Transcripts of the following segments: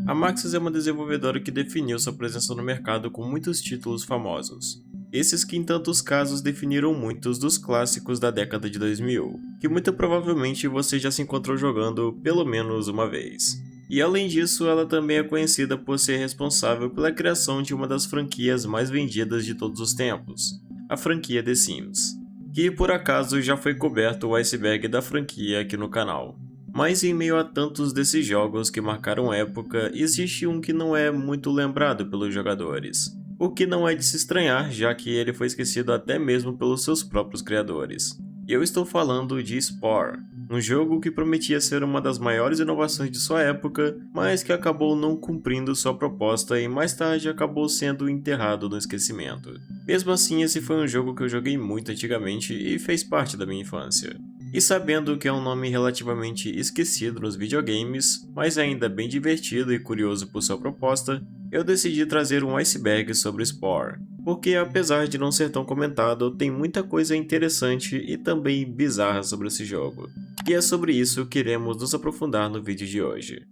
A Maxis é uma desenvolvedora que definiu sua presença no mercado com muitos títulos famosos. Esses que em tantos casos definiram muitos dos clássicos da década de 2000, que muito provavelmente você já se encontrou jogando pelo menos uma vez. E além disso, ela também é conhecida por ser responsável pela criação de uma das franquias mais vendidas de todos os tempos, a franquia The Sims, que por acaso já foi coberto o iceberg da franquia aqui no canal. Mas em meio a tantos desses jogos que marcaram época, existe um que não é muito lembrado pelos jogadores. O que não é de se estranhar, já que ele foi esquecido até mesmo pelos seus próprios criadores. Eu estou falando de Spore, um jogo que prometia ser uma das maiores inovações de sua época, mas que acabou não cumprindo sua proposta e mais tarde acabou sendo enterrado no esquecimento. Mesmo assim, esse foi um jogo que eu joguei muito antigamente e fez parte da minha infância. E sabendo que é um nome relativamente esquecido nos videogames, mas ainda bem divertido e curioso por sua proposta, eu decidi trazer um iceberg sobre Spore, porque apesar de não ser tão comentado, tem muita coisa interessante e também bizarra sobre esse jogo. E é sobre isso que iremos nos aprofundar no vídeo de hoje.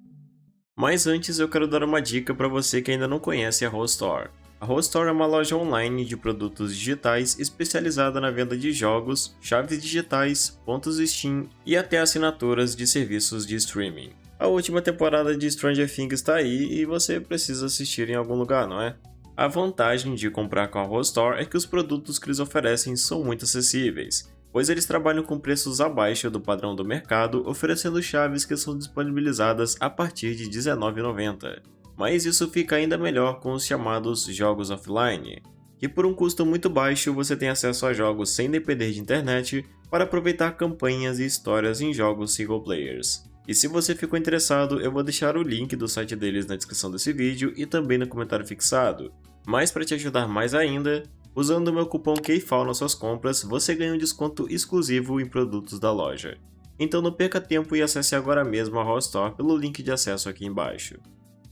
Mas antes eu quero dar uma dica para você que ainda não conhece a Rollstore. A Rollstore é uma loja online de produtos digitais especializada na venda de jogos, chaves digitais, pontos Steam e até assinaturas de serviços de streaming. A última temporada de Stranger Things está aí e você precisa assistir em algum lugar, não é? A vantagem de comprar com a Rollstore é que os produtos que eles oferecem são muito acessíveis, pois eles trabalham com preços abaixo do padrão do mercado, oferecendo chaves que são disponibilizadas a partir de R$ 19,90. Mas isso fica ainda melhor com os chamados jogos offline, que por um custo muito baixo você tem acesso a jogos sem depender de internet para aproveitar campanhas e histórias em jogos single players. E se você ficou interessado, eu vou deixar o link do site deles na descrição desse vídeo e também no comentário fixado. Mas para te ajudar mais ainda, usando o meu cupom KFAL nas suas compras, você ganha um desconto exclusivo em produtos da loja. Então não perca tempo e acesse agora mesmo a Rollstore pelo link de acesso aqui embaixo.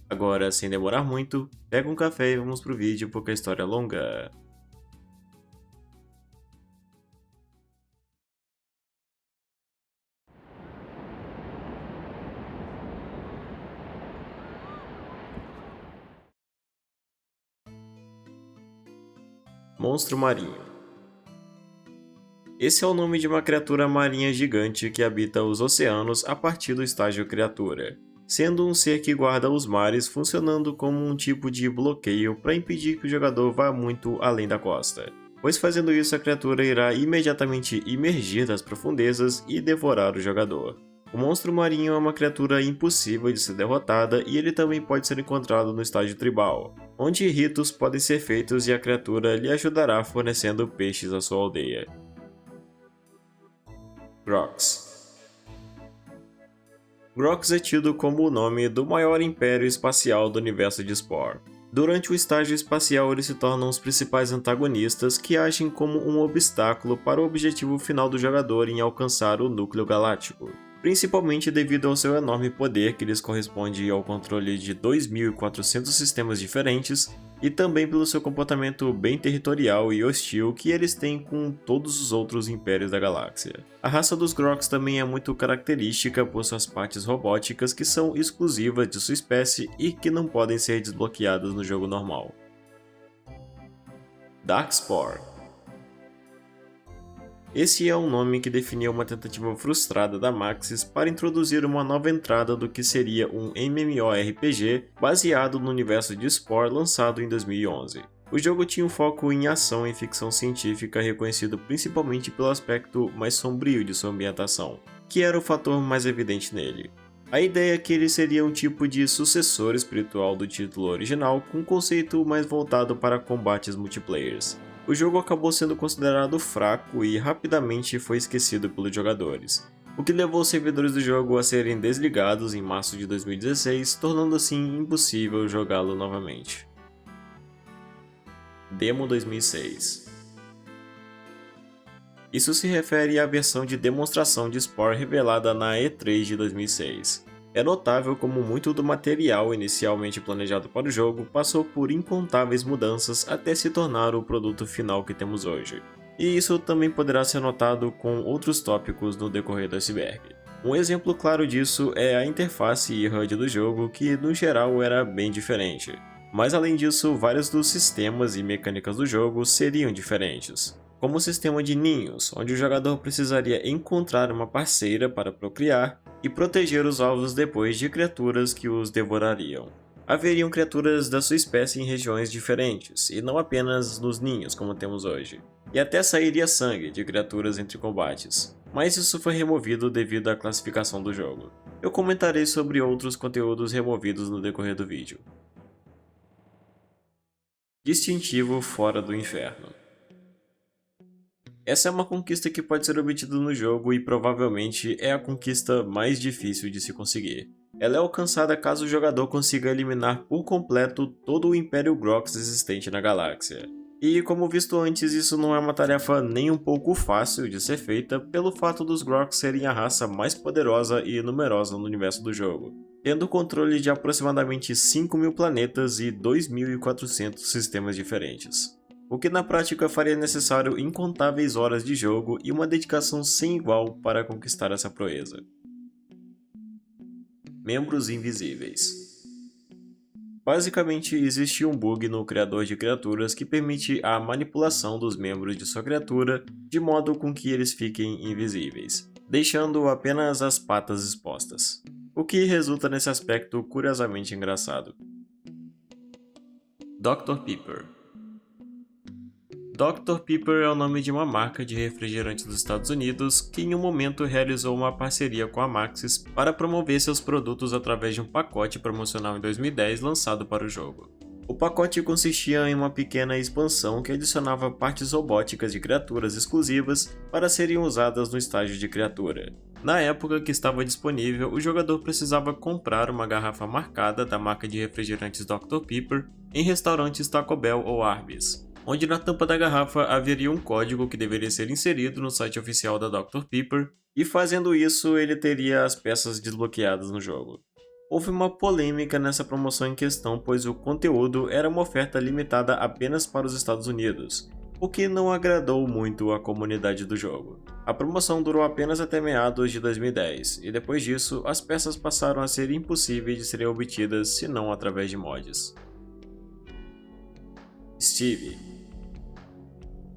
Agora, sem demorar muito, pega um café e vamos pro vídeo porque a história é longa. Monstro marinho. Esse é o nome de uma criatura marinha gigante que habita os oceanos a partir do estágio criatura, sendo um ser que guarda os mares funcionando como um tipo de bloqueio para impedir que o jogador vá muito além da costa, pois fazendo isso a criatura irá imediatamente emergir das profundezas e devorar o jogador. O monstro marinho é uma criatura impossível de ser derrotada e ele também pode ser encontrado no estágio tribal, onde ritos podem ser feitos e a criatura lhe ajudará fornecendo peixes à sua aldeia. Grox. Grox é tido como o nome do maior império espacial do universo de Spore. Durante o estágio espacial eles se tornam os principais antagonistas que agem como um obstáculo para o objetivo final do jogador em alcançar o núcleo galáctico, principalmente devido ao seu enorme poder que lhes corresponde ao controle de 2.400 sistemas diferentes e também pelo seu comportamento bem territorial e hostil que eles têm com todos os outros impérios da galáxia. A raça dos Grox também é muito característica por suas partes robóticas que são exclusivas de sua espécie e que não podem ser desbloqueadas no jogo normal. Darkspore. Esse é um nome que definia uma tentativa frustrada da Maxis para introduzir uma nova entrada do que seria um MMORPG baseado no universo de Spore lançado em 2011. O jogo tinha um foco em ação e ficção científica reconhecido principalmente pelo aspecto mais sombrio de sua ambientação, que era o fator mais evidente nele. A ideia é que ele seria um tipo de sucessor espiritual do título original com um conceito mais voltado para combates multiplayers. O jogo acabou sendo considerado fraco e rapidamente foi esquecido pelos jogadores, o que levou os servidores do jogo a serem desligados em março de 2016, tornando assim impossível jogá-lo novamente. Demo 2006. Isso se refere à versão de demonstração de Spore revelada na E3 de 2006. É notável como muito do material inicialmente planejado para o jogo passou por incontáveis mudanças até se tornar o produto final que temos hoje. E isso também poderá ser notado com outros tópicos no decorrer do iceberg. Um exemplo claro disso é a interface e HUD do jogo, que no geral era bem diferente. Mas além disso, vários dos sistemas e mecânicas do jogo seriam diferentes, como o sistema de ninhos, onde o jogador precisaria encontrar uma parceira para procriar e proteger os ovos depois de criaturas que os devorariam. Haveriam criaturas da sua espécie em regiões diferentes, e não apenas nos ninhos como temos hoje. E até sairia sangue de criaturas entre combates, mas isso foi removido devido à classificação do jogo. Eu comentarei sobre outros conteúdos removidos no decorrer do vídeo. Distintivo fora do inferno. Essa é uma conquista que pode ser obtida no jogo e provavelmente é a conquista mais difícil de se conseguir. Ela é alcançada caso o jogador consiga eliminar por completo todo o Império Grox existente na galáxia. E como visto antes, isso não é uma tarefa nem um pouco fácil de ser feita pelo fato dos Grox serem a raça mais poderosa e numerosa no universo do jogo, tendo controle de aproximadamente 5.000 planetas e 2.400 sistemas diferentes. O que na prática faria necessário incontáveis horas de jogo e uma dedicação sem igual para conquistar essa proeza. Membros invisíveis. Basicamente, existe um bug no criador de criaturas que permite a manipulação dos membros de sua criatura de modo com que eles fiquem invisíveis, deixando apenas as patas expostas, o que resulta nesse aspecto curiosamente engraçado. Dr. Pepper. Dr. Pepper é o nome de uma marca de refrigerante dos Estados Unidos que em um momento realizou uma parceria com a Maxis para promover seus produtos através de um pacote promocional em 2010 lançado para o jogo. O pacote consistia em uma pequena expansão que adicionava partes robóticas de criaturas exclusivas para serem usadas no estágio de criatura. Na época que estava disponível, o jogador precisava comprar uma garrafa marcada da marca de refrigerantes Dr. Pepper em restaurantes Taco Bell ou Arby's, onde na tampa da garrafa haveria um código que deveria ser inserido no site oficial da Dr. Pepper, e fazendo isso ele teria as peças desbloqueadas no jogo. Houve uma polêmica nessa promoção em questão, pois o conteúdo era uma oferta limitada apenas para os Estados Unidos, o que não agradou muito a comunidade do jogo. A promoção durou apenas até meados de 2010, e depois disso as peças passaram a ser impossíveis de serem obtidas se não através de mods. Steve.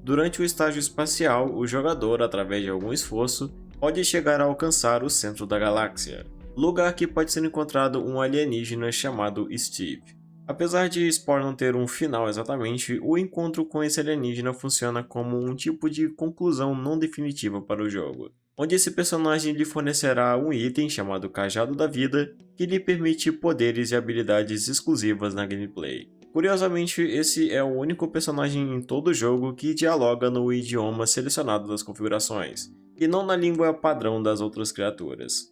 Durante o estágio espacial, o jogador, através de algum esforço, pode chegar a alcançar o centro da galáxia, lugar que pode ser encontrado um alienígena chamado Steve. Apesar de Spore não ter um final exatamente, o encontro com esse alienígena funciona como um tipo de conclusão não definitiva para o jogo, onde esse personagem lhe fornecerá um item chamado Cajado da Vida, que lhe permite poderes e habilidades exclusivas na gameplay. Curiosamente, esse é o único personagem em todo o jogo que dialoga no idioma selecionado das configurações, e não na língua padrão das outras criaturas.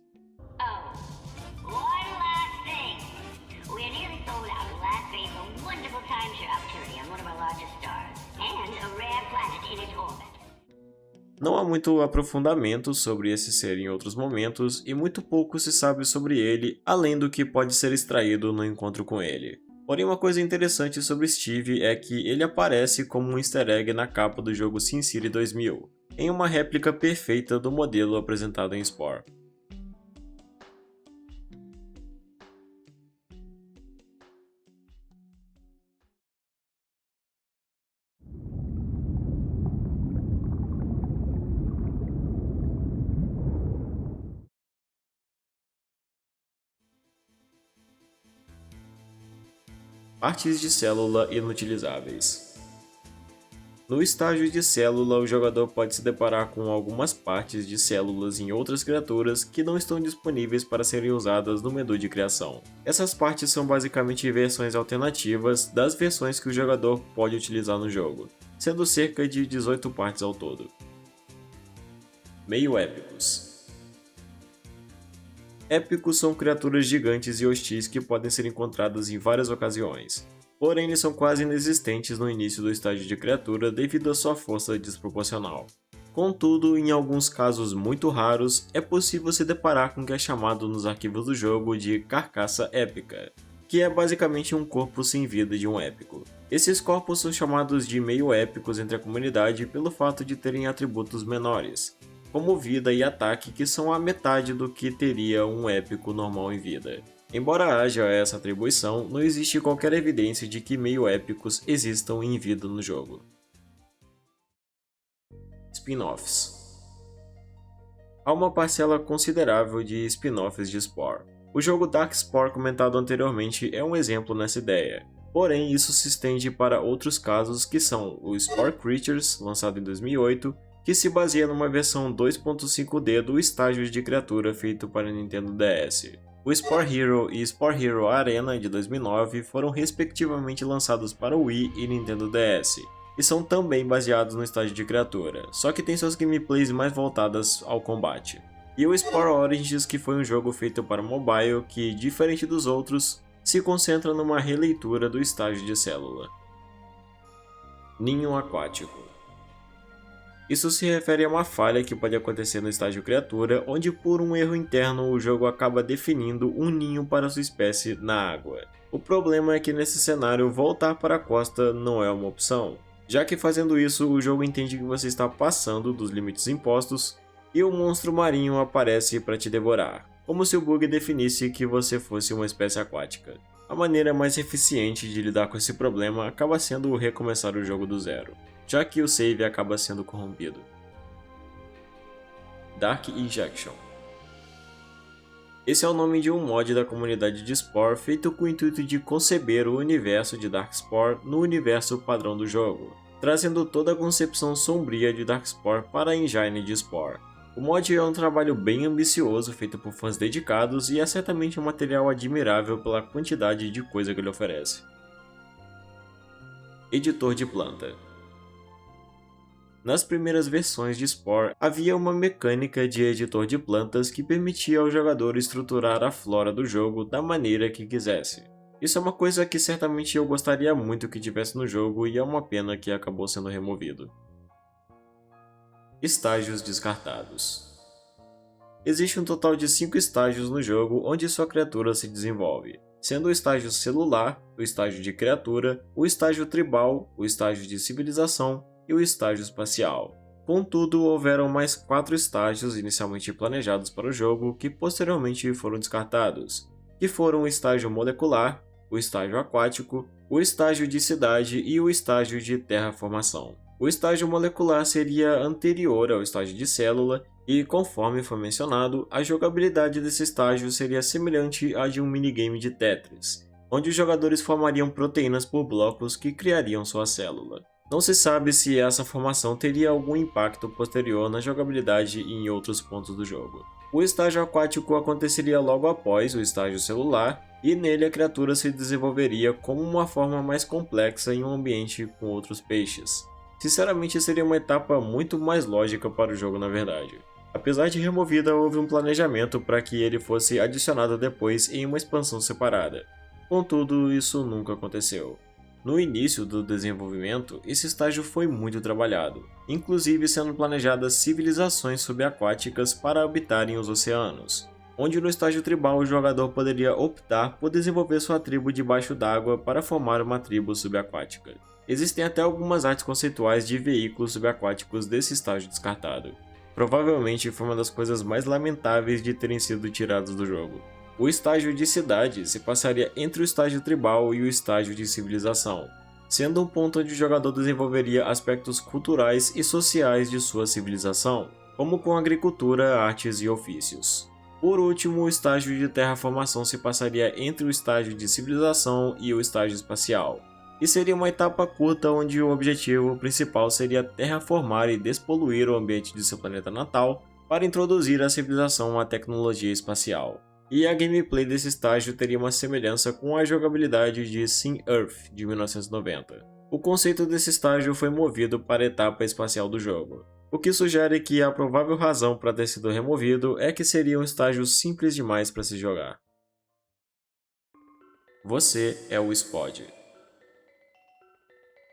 Não há muito aprofundamento sobre esse ser em outros momentos, e muito pouco se sabe sobre ele, além do que pode ser extraído no encontro com ele. Porém, uma coisa interessante sobre Steve é que ele aparece como um easter egg na capa do jogo SimCity 2000, em uma réplica perfeita do modelo apresentado em Spore. Partes de célula inutilizáveis. No estágio de célula, o jogador pode se deparar com algumas partes de células em outras criaturas que não estão disponíveis para serem usadas no menu de criação. Essas partes são basicamente versões alternativas das versões que o jogador pode utilizar no jogo, sendo cerca de 18 partes ao todo. Meio épicos. Épicos são criaturas gigantes e hostis que podem ser encontradas em várias ocasiões, porém eles são quase inexistentes no início do estágio de criatura devido à sua força desproporcional. Contudo, em alguns casos muito raros, é possível se deparar com o que é chamado nos arquivos do jogo de carcaça épica, que é basicamente um corpo sem vida de um épico. Esses corpos são chamados de meio épicos entre a comunidade pelo fato de terem atributos menores, como vida e ataque, que são a metade do que teria um épico normal em vida. Embora haja essa atribuição, não existe qualquer evidência de que meio épicos existam em vida no jogo. Spin-offs. Há uma parcela considerável de spin-offs de Spore. O jogo Darkspore comentado anteriormente é um exemplo nessa ideia, porém isso se estende para outros casos que são o Spore Creatures, lançado em 2008, que se baseia numa versão 2.5D do estágio de criatura feito para Nintendo DS. O Spore Hero e Spore Hero Arena de 2009 foram respectivamente lançados para Wii e Nintendo DS, e são também baseados no estágio de criatura, só que tem suas gameplays mais voltadas ao combate. E o Spore Origins, que foi um jogo feito para mobile que, diferente dos outros, se concentra numa releitura do estágio de célula. Ninho aquático. Isso se refere a uma falha que pode acontecer no estágio criatura, onde por um erro interno o jogo acaba definindo um ninho para sua espécie na água. O problema é que nesse cenário voltar para a costa não é uma opção, já que fazendo isso o jogo entende que você está passando dos limites impostos e o monstro marinho aparece para te devorar, como se o bug definisse que você fosse uma espécie aquática. A maneira mais eficiente de lidar com esse problema acaba sendo recomeçar o jogo do zero, já que o save acaba sendo corrompido. Dark Injection. Esse é o nome de um mod da comunidade de Spore feito com o intuito de conceber o universo de Darkspore no universo padrão do jogo, trazendo toda a concepção sombria de Darkspore para a engine de Spore. O mod é um trabalho bem ambicioso feito por fãs dedicados e é certamente um material admirável pela quantidade de coisa que ele oferece. Editor de planta. Nas primeiras versões de Spore, havia uma mecânica de editor de plantas que permitia ao jogador estruturar a flora do jogo da maneira que quisesse. Isso é uma coisa que certamente eu gostaria muito que tivesse no jogo e é uma pena que acabou sendo removido. Estágios descartados. Existe um total de 5 estágios no jogo onde sua criatura se desenvolve, sendo o estágio celular, o estágio de criatura, o estágio tribal, o estágio de civilização e o estágio espacial. Contudo, houveram mais 4 estágios inicialmente planejados para o jogo que posteriormente foram descartados, que foram o estágio molecular, o estágio aquático, o estágio de cidade e o estágio de terraformação. O estágio molecular seria anterior ao estágio de célula e, conforme foi mencionado, a jogabilidade desse estágio seria semelhante à de um minigame de Tetris, onde os jogadores formariam proteínas por blocos que criariam sua célula. Não se sabe se essa formação teria algum impacto posterior na jogabilidade e em outros pontos do jogo. O estágio aquático aconteceria logo após o estágio celular, e nele a criatura se desenvolveria como uma forma mais complexa em um ambiente com outros peixes. Sinceramente, seria uma etapa muito mais lógica para o jogo na verdade. Apesar de removida, houve um planejamento para que ele fosse adicionado depois em uma expansão separada. Contudo, isso nunca aconteceu. No início do desenvolvimento, esse estágio foi muito trabalhado, inclusive sendo planejadas civilizações subaquáticas para habitarem os oceanos, onde no estágio tribal o jogador poderia optar por desenvolver sua tribo debaixo d'água para formar uma tribo subaquática. Existem até algumas artes conceituais de veículos subaquáticos desse estágio descartado. Provavelmente foi uma das coisas mais lamentáveis de terem sido tirados do jogo. O estágio de cidade se passaria entre o estágio tribal e o estágio de civilização, sendo um ponto onde o jogador desenvolveria aspectos culturais e sociais de sua civilização, como com agricultura, artes e ofícios. Por último, o estágio de terraformação se passaria entre o estágio de civilização e o estágio espacial, e seria uma etapa curta onde o objetivo principal seria terraformar e despoluir o ambiente de seu planeta natal para introduzir a civilização à tecnologia espacial. E a gameplay desse estágio teria uma semelhança com a jogabilidade de Sim Earth de 1990. O conceito desse estágio foi movido para a etapa espacial do jogo, o que sugere que a provável razão para ter sido removido é que seria um estágio simples demais para se jogar. Você é o Spod.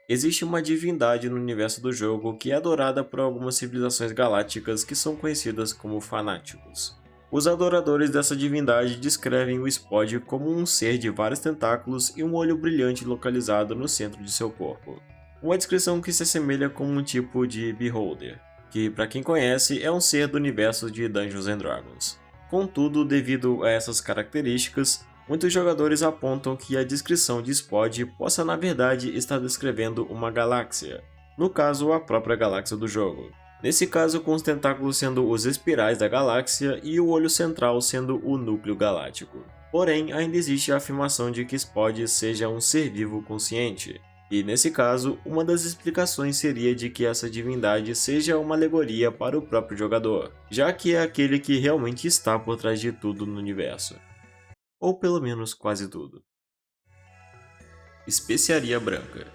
Existe uma divindade no universo do jogo que é adorada por algumas civilizações galácticas que são conhecidas como fanáticos. Os adoradores dessa divindade descrevem o Spod como um ser de vários tentáculos e um olho brilhante localizado no centro de seu corpo. Uma descrição que se assemelha com um tipo de Beholder, que, para quem conhece, é um ser do universo de Dungeons and Dragons. Contudo, devido a essas características, muitos jogadores apontam que a descrição de Spod possa na verdade estar descrevendo uma galáxia, no caso a própria galáxia do jogo. Nesse caso, com os tentáculos sendo os espirais da galáxia e o olho central sendo o núcleo galáctico. Porém, ainda existe a afirmação de que Spod seja um ser vivo consciente, e nesse caso, uma das explicações seria de que essa divindade seja uma alegoria para o próprio jogador, já que é aquele que realmente está por trás de tudo no universo. Ou pelo menos quase tudo. Especiaria branca.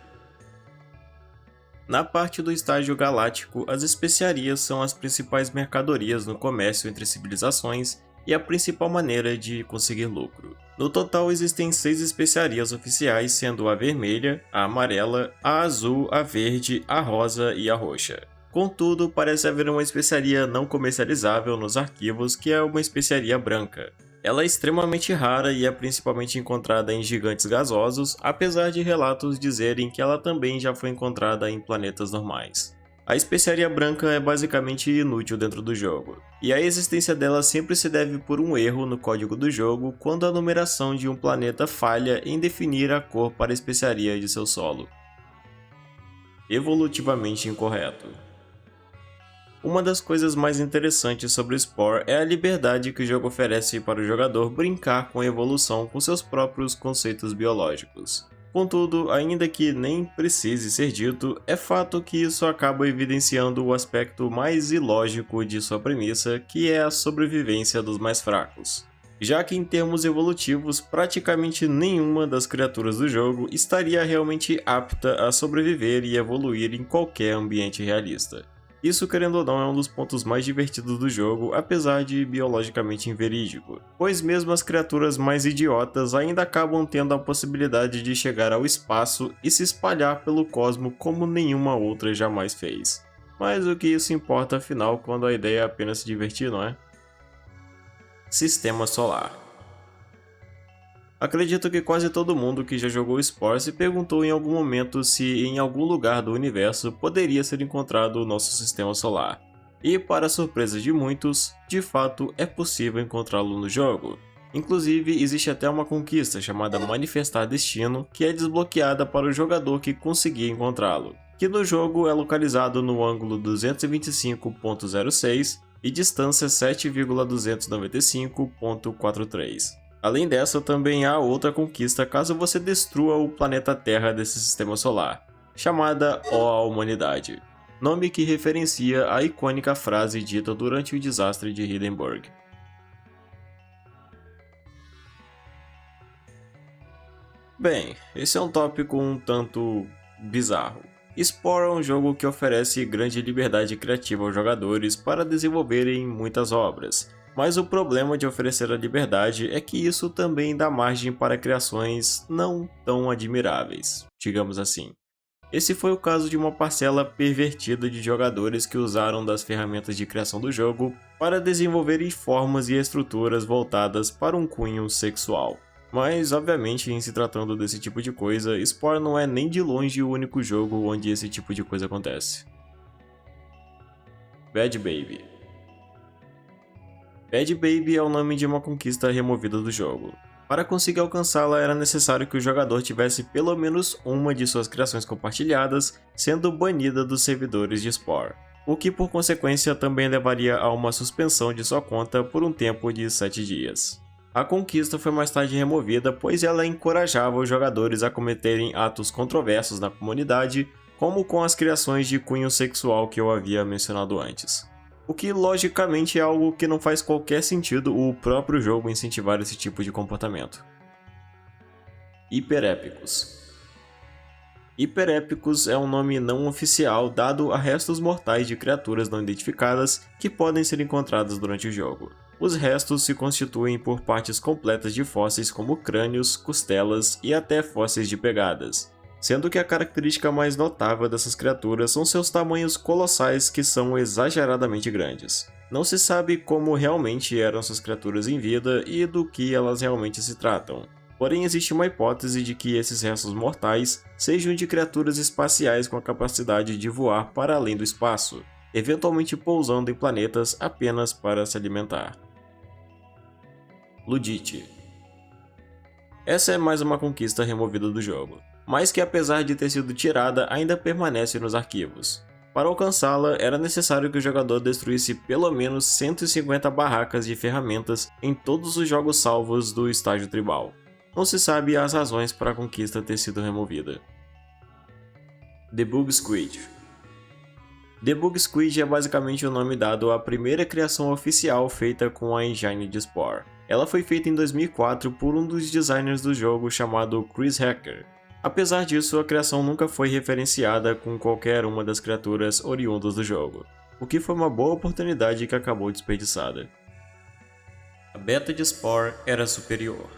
Na parte do estágio galáctico, as especiarias são as principais mercadorias no comércio entre civilizações e a principal maneira de conseguir lucro. No total existem 6 especiarias oficiais, sendo a vermelha, a amarela, a azul, a verde, a rosa e a roxa. Contudo, parece haver uma especiaria não comercializável nos arquivos que é uma especiaria branca. Ela é extremamente rara e é principalmente encontrada em gigantes gasosos, apesar de relatos dizerem que ela também já foi encontrada em planetas normais. A especiaria branca é basicamente inútil dentro do jogo, e a existência dela sempre se deve por um erro no código do jogo quando a numeração de um planeta falha em definir a cor para a especiaria de seu solo. Evolutivamente incorreto. Uma das coisas mais interessantes sobre o Spore é a liberdade que o jogo oferece para o jogador brincar com a evolução com seus próprios conceitos biológicos. Contudo, ainda que nem precise ser dito, é fato que isso acaba evidenciando o aspecto mais ilógico de sua premissa, que é a sobrevivência dos mais fracos. Já que em termos evolutivos, praticamente nenhuma das criaturas do jogo estaria realmente apta a sobreviver e evoluir em qualquer ambiente realista. Isso, querendo ou não, é um dos pontos mais divertidos do jogo, apesar de biologicamente inverídico, pois mesmo as criaturas mais idiotas ainda acabam tendo a possibilidade de chegar ao espaço e se espalhar pelo cosmo como nenhuma outra jamais fez. Mas o que isso importa afinal quando a ideia é apenas se divertir, não é? Sistema Solar. Acredito que quase todo mundo que já jogou Spore se perguntou em algum momento se em algum lugar do universo poderia ser encontrado o nosso sistema solar. E para surpresa de muitos, de fato é possível encontrá-lo no jogo. Inclusive, existe até uma conquista chamada Manifestar Destino, que é desbloqueada para o jogador que conseguir encontrá-lo, que no jogo é localizado no ângulo 225.06 e distância 7,295.43. Além dessa, também há outra conquista caso você destrua o planeta Terra desse sistema solar, chamada Ó à Humanidade, nome que referencia a icônica frase dita durante o desastre de Hindenburg. Bem, esse é um tópico um tanto bizarro. Spore é um jogo que oferece grande liberdade criativa aos jogadores para desenvolverem muitas obras. Mas o problema de oferecer a liberdade é que isso também dá margem para criações não tão admiráveis, digamos assim. Esse foi o caso de uma parcela pervertida de jogadores que usaram das ferramentas de criação do jogo para desenvolverem formas e estruturas voltadas para um cunho sexual. Mas, obviamente, em se tratando desse tipo de coisa, Spore não é nem de longe o único jogo onde esse tipo de coisa acontece. Bad Baby. Bad Baby é o nome de uma conquista removida do jogo. Para conseguir alcançá-la era necessário que o jogador tivesse pelo menos uma de suas criações compartilhadas sendo banida dos servidores de Spore, o que por consequência também levaria a uma suspensão de sua conta por um tempo de 7 dias. A conquista foi mais tarde removida pois ela encorajava os jogadores a cometerem atos controversos na comunidade, como com as criações de cunho sexual que eu havia mencionado antes. O que logicamente é algo que não faz qualquer sentido o próprio jogo incentivar esse tipo de comportamento. Hiperépicos. Hiperépicos é um nome não oficial dado a restos mortais de criaturas não identificadas que podem ser encontradas durante o jogo. Os restos se constituem por partes completas de fósseis como crânios, costelas e até fósseis de pegadas, sendo que a característica mais notável dessas criaturas são seus tamanhos colossais que são exageradamente grandes. Não se sabe como realmente eram essas criaturas em vida e do que elas realmente se tratam. Porém, existe uma hipótese de que esses restos mortais sejam de criaturas espaciais com a capacidade de voar para além do espaço. eventualmente pousando em planetas apenas para se alimentar. Ludite. Essa é mais uma conquista removida do jogo, mas que apesar de ter sido tirada ainda permanece nos arquivos. Para alcançá-la, era necessário que o jogador destruísse pelo menos 150 barracas de ferramentas em todos os jogos salvos do estágio tribal. Não se sabe as razões para a conquista ter sido removida. Debug Squid. Debug Squid é basicamente o nome dado à primeira criação oficial feita com a engine de Spore. Ela foi feita em 2004 por um dos designers do jogo chamado Chris Hacker. Apesar disso, a criação nunca foi referenciada com qualquer uma das criaturas oriundas do jogo, o que foi uma boa oportunidade que acabou desperdiçada. A beta de Spore era superior.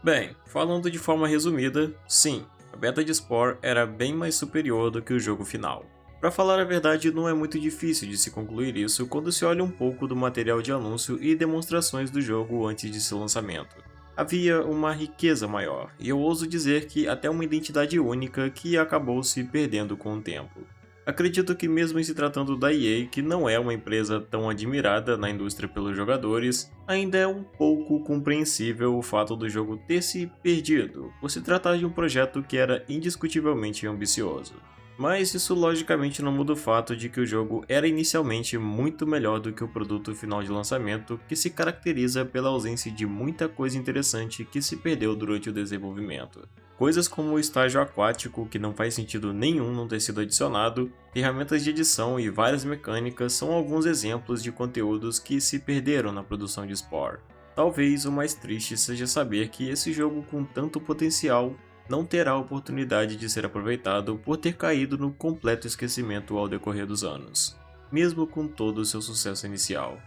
Bem, falando de forma resumida, sim, a beta de Spore era bem mais superior do que o jogo final. Para falar a verdade, não é muito difícil de se concluir isso quando se olha um pouco do material de anúncio e demonstrações do jogo antes de seu lançamento. Havia uma riqueza maior, e eu ouso dizer que até uma identidade única que acabou se perdendo com o tempo. Acredito que mesmo em se tratando da EA, que não é uma empresa tão admirada na indústria pelos jogadores, ainda é um pouco compreensível o fato do jogo ter se perdido, por se tratar de um projeto que era indiscutivelmente ambicioso. Mas isso logicamente não muda o fato de que o jogo era inicialmente muito melhor do que o produto final de lançamento, que se caracteriza pela ausência de muita coisa interessante que se perdeu durante o desenvolvimento. Coisas como o estágio aquático, que não faz sentido nenhum não ter sido adicionado, ferramentas de edição e várias mecânicas são alguns exemplos de conteúdos que se perderam na produção de Spore. Talvez o mais triste seja saber que esse jogo com tanto potencial não terá a oportunidade de ser aproveitado por ter caído no completo esquecimento ao decorrer dos anos, mesmo com todo o seu sucesso inicial.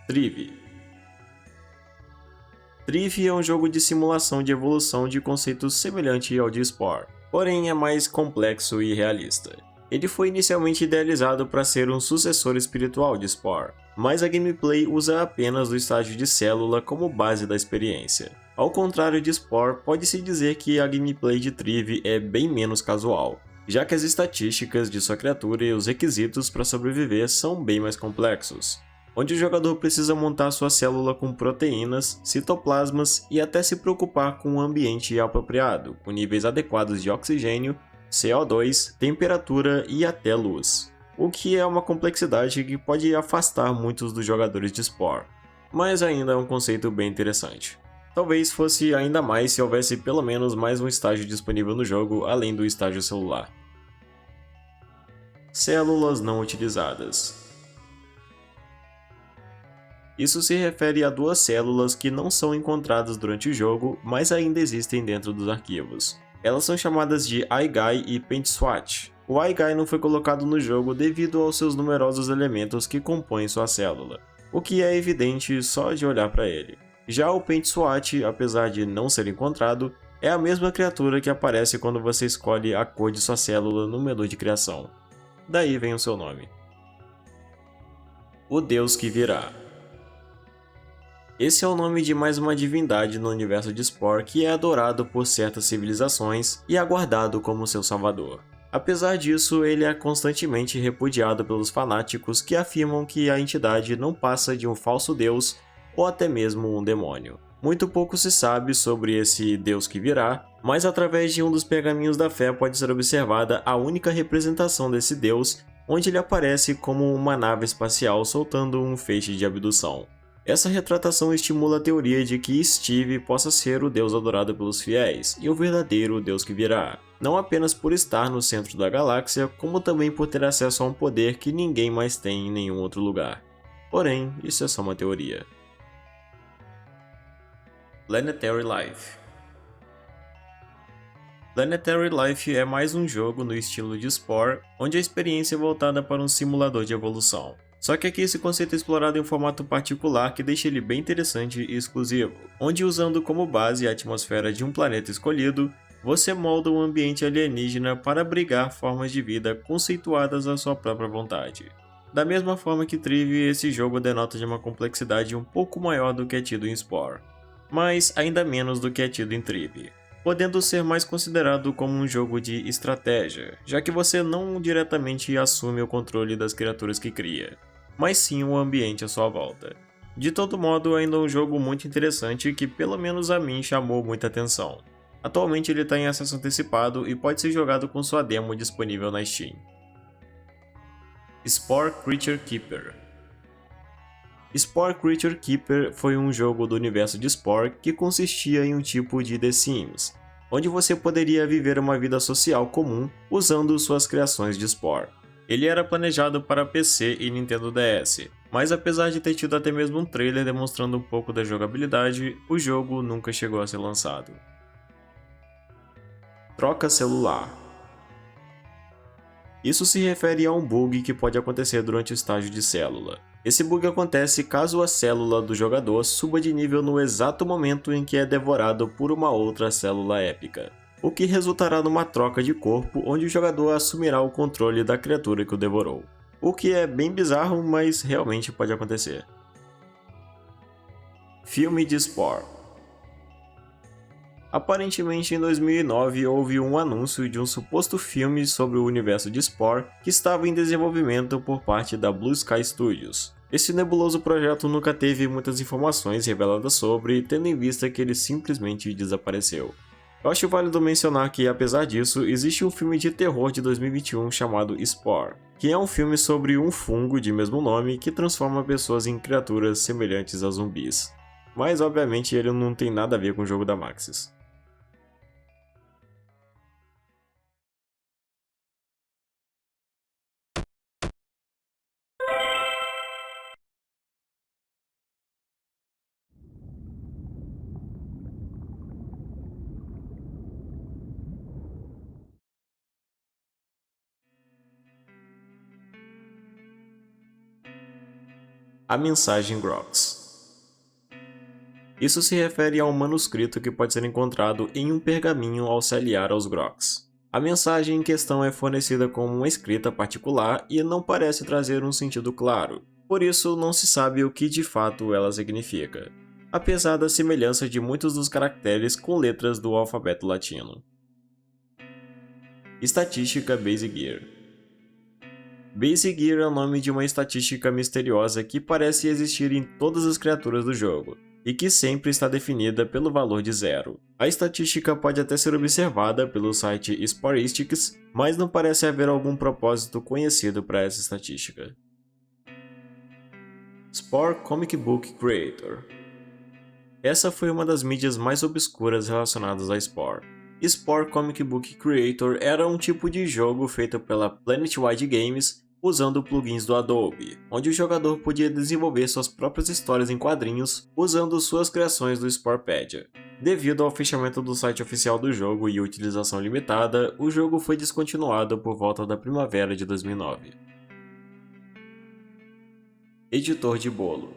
Trivi. Trivi é um jogo de simulação de evolução de conceitos semelhante ao de Spore, porém é mais complexo e realista. Ele foi inicialmente idealizado para ser um sucessor espiritual de Spore, mas a gameplay usa apenas o estágio de célula como base da experiência. Ao contrário de Spore, pode-se dizer que a gameplay de Trivi é bem menos casual, já que as estatísticas de sua criatura e os requisitos para sobreviver são bem mais complexos, onde o jogador precisa montar sua célula com proteínas, citoplasmas e até se preocupar com um ambiente apropriado, com níveis adequados de oxigênio, CO2, temperatura e até luz, o que é uma complexidade que pode afastar muitos dos jogadores de Spore, mas ainda é um conceito bem interessante. Talvez fosse ainda mais se houvesse pelo menos mais um estágio disponível no jogo além do estágio celular. Células não utilizadas. Isso se refere a duas células que não são encontradas durante o jogo, mas ainda existem dentro dos arquivos. Elas são chamadas de iGuy e PaintSwatch. O iGuy não foi colocado no jogo devido aos seus numerosos elementos que compõem sua célula, o que é evidente só de olhar para ele. Já o PaintSwatch, apesar de não ser encontrado, é a mesma criatura que aparece quando você escolhe a cor de sua célula no menu de criação. Daí vem o seu nome. O Deus que Virá. Esse é o nome de mais uma divindade no universo de Spore que é adorado por certas civilizações e aguardado como seu salvador. Apesar disso, ele é constantemente repudiado pelos fanáticos que afirmam que a entidade não passa de um falso deus ou até mesmo um demônio. Muito pouco se sabe sobre esse Deus que virá, mas através de um dos pergaminhos da fé pode ser observada a única representação desse Deus, onde ele aparece como uma nave espacial soltando um feixe de abdução. Essa retratação estimula a teoria de que Steve possa ser o Deus adorado pelos fiéis e o verdadeiro Deus que virá, não apenas por estar no centro da galáxia, como também por ter acesso a um poder que ninguém mais tem em nenhum outro lugar. Porém, isso é só uma teoria. Planetary Life. Planetary Life é mais um jogo no estilo de Spore, onde a experiência é voltada para um simulador de evolução. Só que aqui esse conceito é explorado em um formato particular que deixa ele bem interessante e exclusivo, onde usando como base a atmosfera de um planeta escolhido, você molda um ambiente alienígena para abrigar formas de vida conceituadas à sua própria vontade. Da mesma forma que Trivi, esse jogo denota de uma complexidade um pouco maior do que é tido em Spore, mas ainda menos do que é tido em Trivi. podendo ser mais considerado como um jogo de estratégia, já que você não diretamente assume o controle das criaturas que cria, mas sim o ambiente à sua volta. De todo modo, ainda é um jogo muito interessante que pelo menos a mim chamou muita atenção. Atualmente ele está em acesso antecipado e pode ser jogado com sua demo disponível na Steam. Spore Creature Keeper. Spore Creature Keeper foi um jogo do universo de Spore que consistia em um tipo de The Sims, onde você poderia viver uma vida social comum usando suas criações de Spore. Ele era planejado para PC e Nintendo DS, mas apesar de ter tido até mesmo um trailer demonstrando um pouco da jogabilidade, o jogo nunca chegou a ser lançado. Troca celular. Isso se refere a um bug que pode acontecer durante o estágio de célula. Esse bug acontece caso a célula do jogador suba de nível no exato momento em que é devorado por uma outra célula épica, o que resultará numa troca de corpo onde o jogador assumirá o controle da criatura que o devorou. O que é bem bizarro, mas realmente pode acontecer. Filme de Spore. Aparentemente, em 2009, houve um anúncio de um suposto filme sobre o universo de Spore que estava em desenvolvimento por parte da Blue Sky Studios. Esse nebuloso projeto nunca teve muitas informações reveladas sobre, tendo em vista que ele simplesmente desapareceu. Eu acho válido mencionar que, apesar disso, existe um filme de terror de 2021 chamado Spore, que é um filme sobre um fungo de mesmo nome que transforma pessoas em criaturas semelhantes a zumbis. Mas, obviamente, ele não tem nada a ver com o jogo da Maxis. A mensagem Grox. Isso se refere a um manuscrito que pode ser encontrado em um pergaminho ao se aliar aos Grox. A mensagem em questão é fornecida como uma escrita particular e não parece trazer um sentido claro, por isso não se sabe o que de fato ela significa, apesar da semelhança de muitos dos caracteres com letras do alfabeto latino. Estatística Base Gear. Base Gear é o nome de uma estatística misteriosa que parece existir em todas as criaturas do jogo, e que sempre está definida pelo valor de 0. A estatística pode até ser observada pelo site Sporestics, mas não parece haver algum propósito conhecido para essa estatística. Spore Comic Book Creator. Essa foi uma das mídias mais obscuras relacionadas a Spore. Spore Comic Book Creator era um tipo de jogo feito pela Planetwide Games usando plugins do Adobe, onde o jogador podia desenvolver suas próprias histórias em quadrinhos usando suas criações do Sporepedia. Devido ao fechamento do site oficial do jogo e utilização limitada, o jogo foi descontinuado por volta da primavera de 2009. Editor de bolo.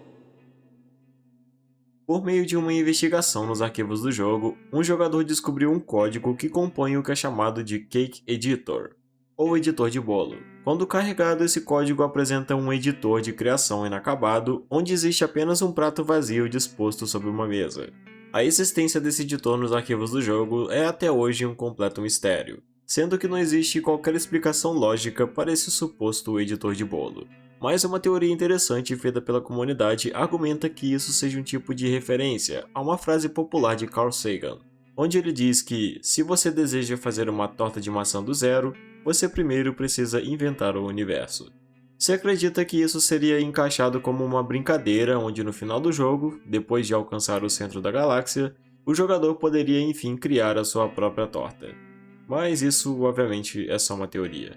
Por meio de uma investigação nos arquivos do jogo, um jogador descobriu um código que compõe o que é chamado de Cake Editor, ou editor de bolo. Quando carregado, esse código apresenta um editor de criação inacabado, onde existe apenas um prato vazio disposto sobre uma mesa. A existência desse editor nos arquivos do jogo é até hoje um completo mistério, sendo que não existe qualquer explicação lógica para esse suposto editor de bolo. Mas uma teoria interessante feita pela comunidade argumenta que isso seja um tipo de referência a uma frase popular de Carl Sagan, onde ele diz que, se você deseja fazer uma torta de maçã do zero, você primeiro precisa inventar o universo. Se acredita que isso seria encaixado como uma brincadeira onde no final do jogo, depois de alcançar o centro da galáxia, o jogador poderia enfim criar a sua própria torta. Mas isso obviamente é só uma teoria.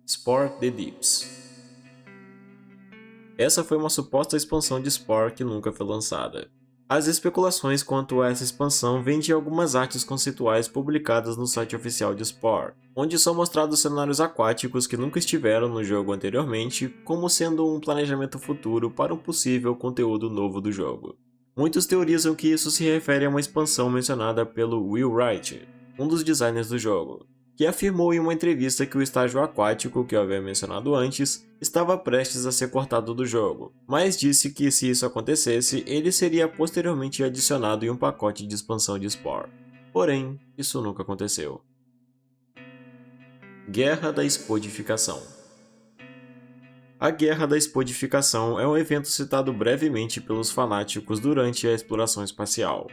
Spore The Deeps. Essa foi uma suposta expansão de Spore que nunca foi lançada. As especulações quanto a essa expansão vêm de algumas artes conceituais publicadas no site oficial de Spore, onde são mostrados cenários aquáticos que nunca estiveram no jogo anteriormente, como sendo um planejamento futuro para um possível conteúdo novo do jogo. Muitos teorizam que isso se refere a uma expansão mencionada pelo Will Wright, um dos designers do jogo, que afirmou em uma entrevista que o estágio aquático, que eu havia mencionado antes, estava prestes a ser cortado do jogo, mas disse que se isso acontecesse, ele seria posteriormente adicionado em um pacote de expansão de Spore. Porém, isso nunca aconteceu. Guerra da Espodificação. A Guerra da Espodificação é um evento citado brevemente pelos fanáticos durante a exploração espacial.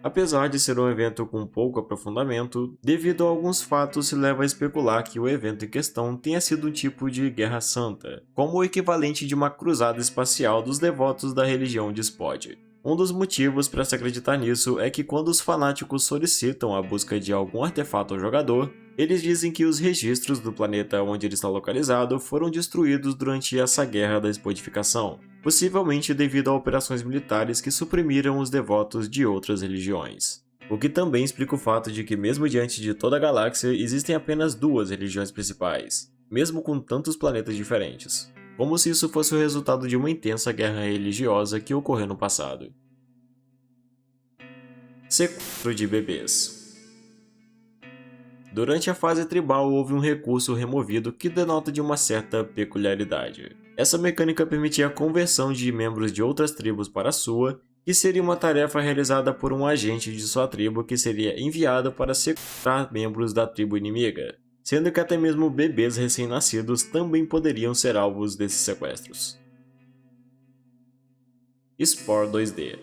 Apesar de ser um evento com pouco aprofundamento, devido a alguns fatos se leva a especular que o evento em questão tenha sido um tipo de Guerra Santa, como o equivalente de uma cruzada espacial dos devotos da religião de Spod. Um dos motivos para se acreditar nisso é que quando os fanáticos solicitam a busca de algum artefato ao jogador, eles dizem que os registros do planeta onde ele está localizado foram destruídos durante essa Guerra da Espodificação, possivelmente devido a operações militares que suprimiram os devotos de outras religiões. O que também explica o fato de que, mesmo diante de toda a galáxia, existem apenas duas religiões principais, mesmo com tantos planetas diferentes, como se isso fosse o resultado de uma intensa guerra religiosa que ocorreu no passado. Sequestro de bebês. Durante a fase tribal houve um recurso removido que denota de uma certa peculiaridade. Essa mecânica permitia a conversão de membros de outras tribos para a sua, que seria uma tarefa realizada por um agente de sua tribo que seria enviado para sequestrar membros da tribo inimiga, sendo que até mesmo bebês recém-nascidos também poderiam ser alvos desses sequestros. Spore 2D.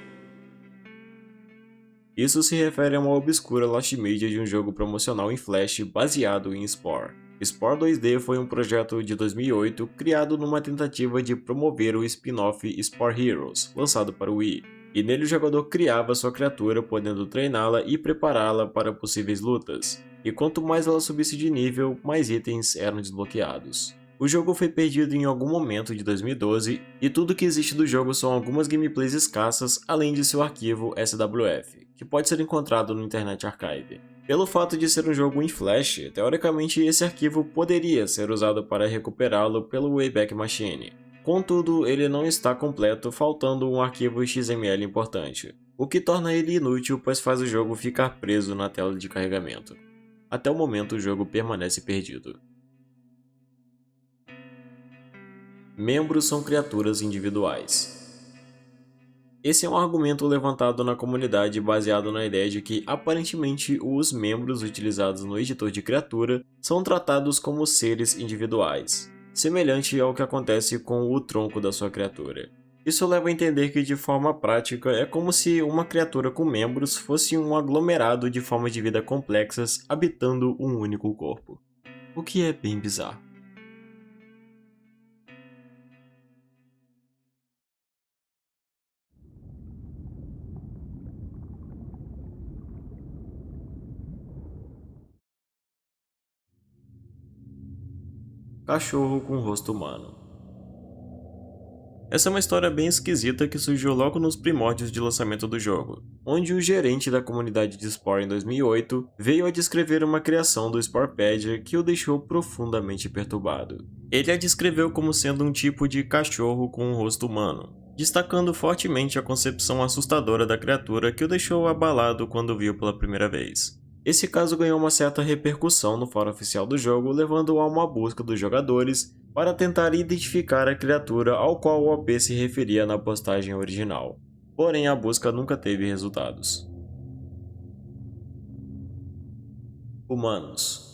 Isso se refere a uma obscura lost media de um jogo promocional em Flash baseado em Spore. Spore 2D foi um projeto de 2008 criado numa tentativa de promover o spin-off Spore Heroes, lançado para o Wii, e nele o jogador criava sua criatura podendo treiná-la e prepará-la para possíveis lutas, e quanto mais ela subisse de nível, mais itens eram desbloqueados. O jogo foi perdido em algum momento de 2012 e tudo que existe do jogo são algumas gameplays escassas além de seu arquivo SWF, que pode ser encontrado no Internet Archive. Pelo fato de ser um jogo em Flash, teoricamente esse arquivo poderia ser usado para recuperá-lo pelo Wayback Machine. Contudo, ele não está completo, faltando um arquivo XML importante, o que torna ele inútil pois faz o jogo ficar preso na tela de carregamento. Até o momento o jogo permanece perdido. Membros são criaturas individuais. Esse é um argumento levantado na comunidade baseado na ideia de que, aparentemente, os membros utilizados no editor de criatura são tratados como seres individuais, semelhante ao que acontece com o tronco da sua criatura. Isso leva a entender que, de forma prática, é como se uma criatura com membros fosse um aglomerado de formas de vida complexas habitando um único corpo. O que é bem bizarro. Cachorro com rosto humano. Essa é uma história bem esquisita que surgiu logo nos primórdios de lançamento do jogo, onde o gerente da comunidade de Spore em 2008 veio a descrever uma criação do Sporepedia que o deixou profundamente perturbado. Ele a descreveu como sendo um tipo de cachorro com um rosto humano, destacando fortemente a concepção assustadora da criatura que o deixou abalado quando viu pela primeira vez. Esse caso ganhou uma certa repercussão no fórum oficial do jogo, levando a uma busca dos jogadores para tentar identificar a criatura ao qual o OP se referia na postagem original. Porém, a busca nunca teve resultados. Humanos.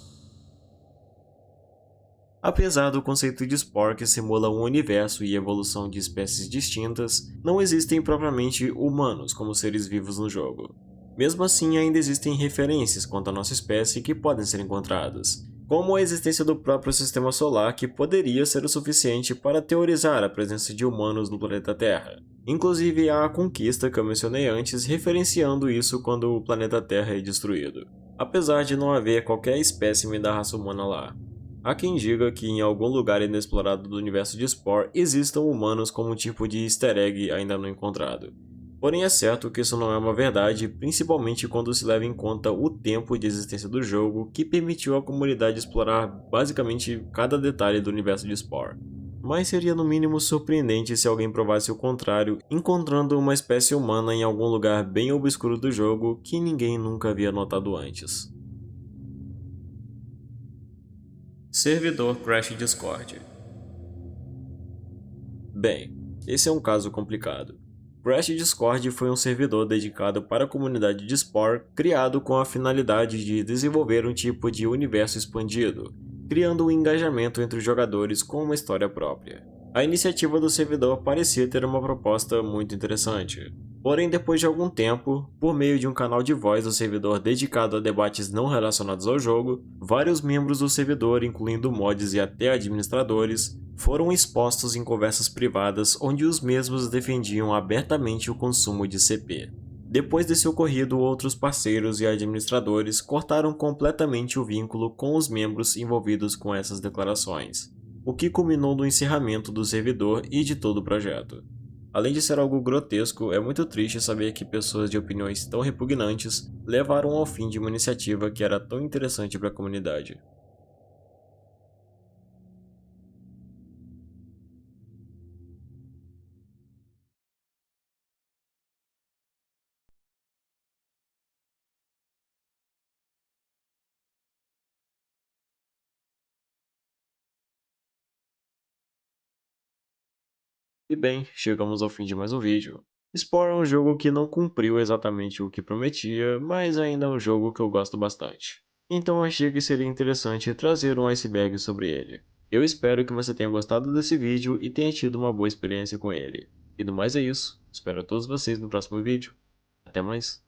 Apesar do conceito de Spore que simula um universo e evolução de espécies distintas, não existem propriamente humanos como seres vivos no jogo. Mesmo assim, ainda existem referências quanto à nossa espécie que podem ser encontradas, como a existência do próprio Sistema Solar que poderia ser o suficiente para teorizar a presença de humanos no planeta Terra. Inclusive há a conquista que eu mencionei antes referenciando isso quando o planeta Terra é destruído, apesar de não haver qualquer espécime da raça humana lá. Há quem diga que em algum lugar inexplorado do universo de Spore existam humanos como um tipo de easter egg ainda não encontrado. Porém é certo que isso não é uma verdade, principalmente quando se leva em conta o tempo de existência do jogo, que permitiu à comunidade explorar basicamente cada detalhe do universo de Spore. Mas seria no mínimo surpreendente se alguém provasse o contrário, encontrando uma espécie humana em algum lugar bem obscuro do jogo que ninguém nunca havia notado antes. Servidor Crash Discord. Bem, esse é um caso complicado. Crash Discord foi um servidor dedicado para a comunidade de Spore, criado com a finalidade de desenvolver um tipo de universo expandido, criando um engajamento entre os jogadores com uma história própria. A iniciativa do servidor parecia ter uma proposta muito interessante. Porém, depois de algum tempo, por meio de um canal de voz do servidor dedicado a debates não relacionados ao jogo, vários membros do servidor, incluindo mods e até administradores, foram expostos em conversas privadas onde os mesmos defendiam abertamente o consumo de CP. Depois desse ocorrido, outros parceiros e administradores cortaram completamente o vínculo com os membros envolvidos com essas declarações, o que culminou no encerramento do servidor e de todo o projeto. Além de ser algo grotesco, é muito triste saber que pessoas de opiniões tão repugnantes levaram ao fim de uma iniciativa que era tão interessante para a comunidade. E bem, chegamos ao fim de mais um vídeo. Spore é um jogo que não cumpriu exatamente o que prometia, mas ainda é um jogo que eu gosto bastante. Então achei que seria interessante trazer um iceberg sobre ele. Eu espero que você tenha gostado desse vídeo e tenha tido uma boa experiência com ele. E do mais é isso, espero todos vocês no próximo vídeo. Até mais!